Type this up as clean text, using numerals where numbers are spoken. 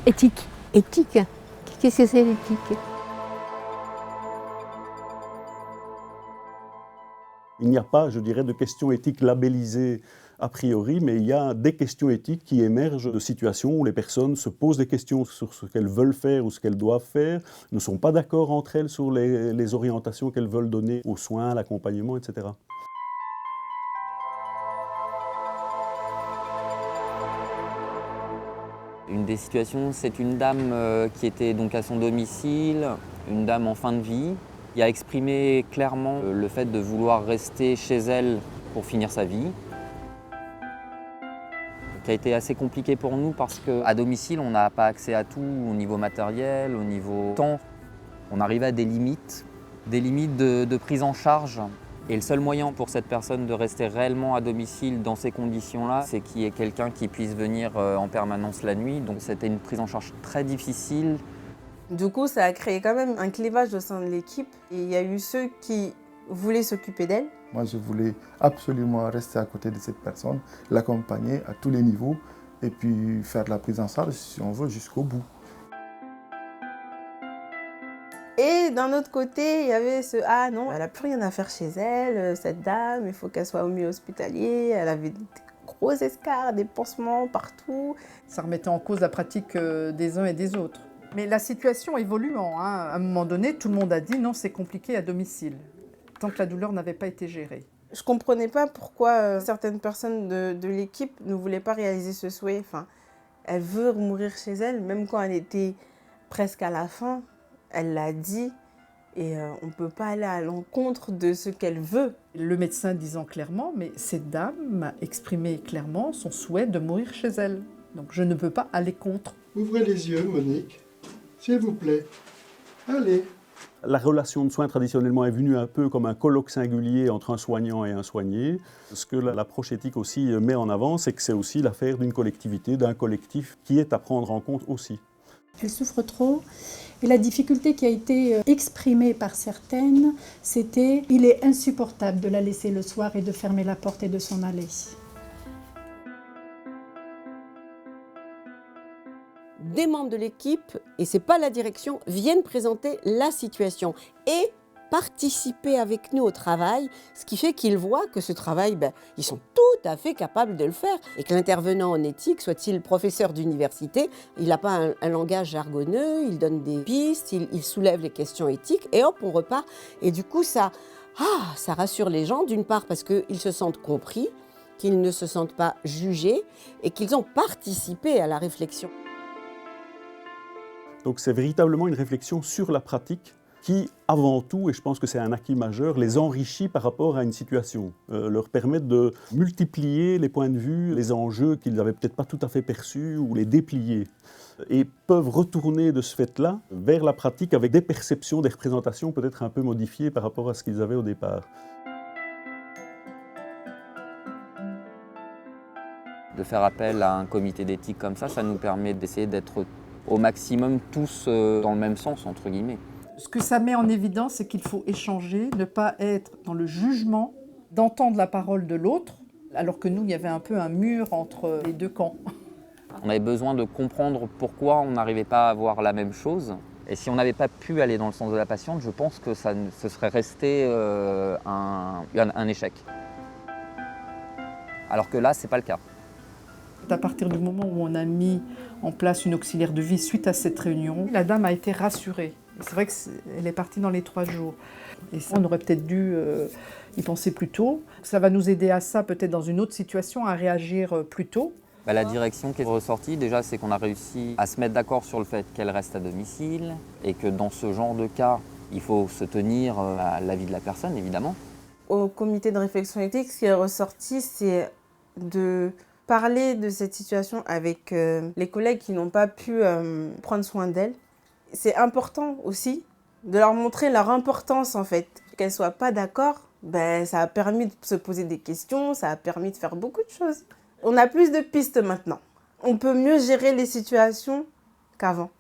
Éthique. Éthique. Qu'est-ce que c'est l'éthique? Il n'y a pas, je dirais, de questions éthiques labellisées a priori, mais il y a des questions éthiques qui émergent de situations où les personnes se posent des questions sur ce qu'elles veulent faire ou ce qu'elles doivent faire, ne sont pas d'accord entre elles sur les orientations qu'elles veulent donner aux soins, à l'accompagnement, etc. Une des situations, c'est une dame qui était donc à son domicile, une dame en fin de vie, qui a exprimé clairement le fait de vouloir rester chez elle pour finir sa vie. Qui a été assez compliqué pour nous parce qu'à domicile, on n'a pas accès à tout au niveau matériel, au niveau temps. On arrive à des limites de prise en charge. Et le seul moyen pour cette personne de rester réellement à domicile dans ces conditions-là, c'est qu'il y ait quelqu'un qui puisse venir en permanence la nuit. Donc c'était une prise en charge très difficile. Du coup, ça a créé quand même un clivage au sein de l'équipe. Et il y a eu ceux qui voulaient s'occuper d'elle. Moi, je voulais absolument rester à côté de cette personne, l'accompagner à tous les niveaux et puis faire de la prise en charge, si on veut, jusqu'au bout. Et d'un autre côté, il y avait ce « Ah non, elle n'a plus rien à faire chez elle, cette dame, il faut qu'elle soit au milieu hospitalier, elle avait des gros escarres, des pansements partout. » Ça remettait en cause la pratique des uns et des autres. Mais la situation évoluant, à un moment donné, tout le monde a dit « Non, c'est compliqué à domicile », tant que la douleur n'avait pas été gérée. Je ne comprenais pas pourquoi certaines personnes de l'équipe ne voulaient pas réaliser ce souhait. Enfin, elle veut mourir chez elle, même quand elle était presque à la fin. Elle l'a dit et on ne peut pas aller à l'encontre de ce qu'elle veut. Le médecin disant clairement, mais cette dame m'a exprimé clairement son souhait de mourir chez elle. Donc je ne peux pas aller contre. Ouvrez les yeux, Monique, s'il vous plaît. Allez. La relation de soins traditionnellement est venue un peu comme un colloque singulier entre un soignant et un soigné. Ce que l'approche éthique aussi met en avant, c'est que c'est aussi l'affaire d'une collectivité, d'un collectif qui est à prendre en compte aussi. Elle souffre trop et la difficulté qui a été exprimée par certaines, c'était « il est insupportable de la laisser le soir et de fermer la porte et de s'en aller ». Des membres de l'équipe, et ce n'est pas la direction, viennent présenter la situation et participer avec nous au travail, ce qui fait qu'ils voient que ce travail, ils sont tout à fait capables de le faire. Et que l'intervenant en éthique, soit-il professeur d'université, il n'a pas un langage jargonneux, il donne des pistes, il soulève les questions éthiques, et hop, on repart. Et du coup, ça rassure les gens, d'une part parce qu'ils se sentent compris, qu'ils ne se sentent pas jugés, et qu'ils ont participé à la réflexion. Donc c'est véritablement une réflexion sur la pratique qui, avant tout, et je pense que c'est un acquis majeur, les enrichit par rapport à une situation, leur permet de multiplier les points de vue, les enjeux qu'ils n'avaient peut-être pas tout à fait perçus, ou les déplier, et peuvent retourner de ce fait-là vers la pratique avec des perceptions, des représentations peut-être un peu modifiées par rapport à ce qu'ils avaient au départ. De faire appel à un comité d'éthique comme ça nous permet d'essayer d'être au maximum tous dans le même sens, entre guillemets. Ce que ça met en évidence, c'est qu'il faut échanger, ne pas être dans le jugement, d'entendre la parole de l'autre, alors que nous, il y avait un peu un mur entre les deux camps. On avait besoin de comprendre pourquoi on n'arrivait pas à voir la même chose. Et si on n'avait pas pu aller dans le sens de la patiente, je pense que ce serait resté un échec. Alors que là, ce n'est pas le cas. À partir du moment où on a mis en place une auxiliaire de vie suite à cette réunion, la dame a été rassurée. C'est vrai qu'elle est partie dans les 3 jours. Et ça, on aurait peut-être dû y penser plus tôt. Ça va nous aider à ça, peut-être dans une autre situation, à réagir plus tôt. La direction qui est ressortie, déjà, c'est qu'on a réussi à se mettre d'accord sur le fait qu'elle reste à domicile et que dans ce genre de cas, il faut se tenir à l'avis de la personne, évidemment. Au comité de réflexion éthique, ce qui est ressorti, c'est de parler de cette situation avec les collègues qui n'ont pas pu prendre soin d'elle. C'est important aussi de leur montrer leur importance en fait. Qu'elles ne soient pas d'accord, ça a permis de se poser des questions, ça a permis de faire beaucoup de choses. On a plus de pistes maintenant. On peut mieux gérer les situations qu'avant.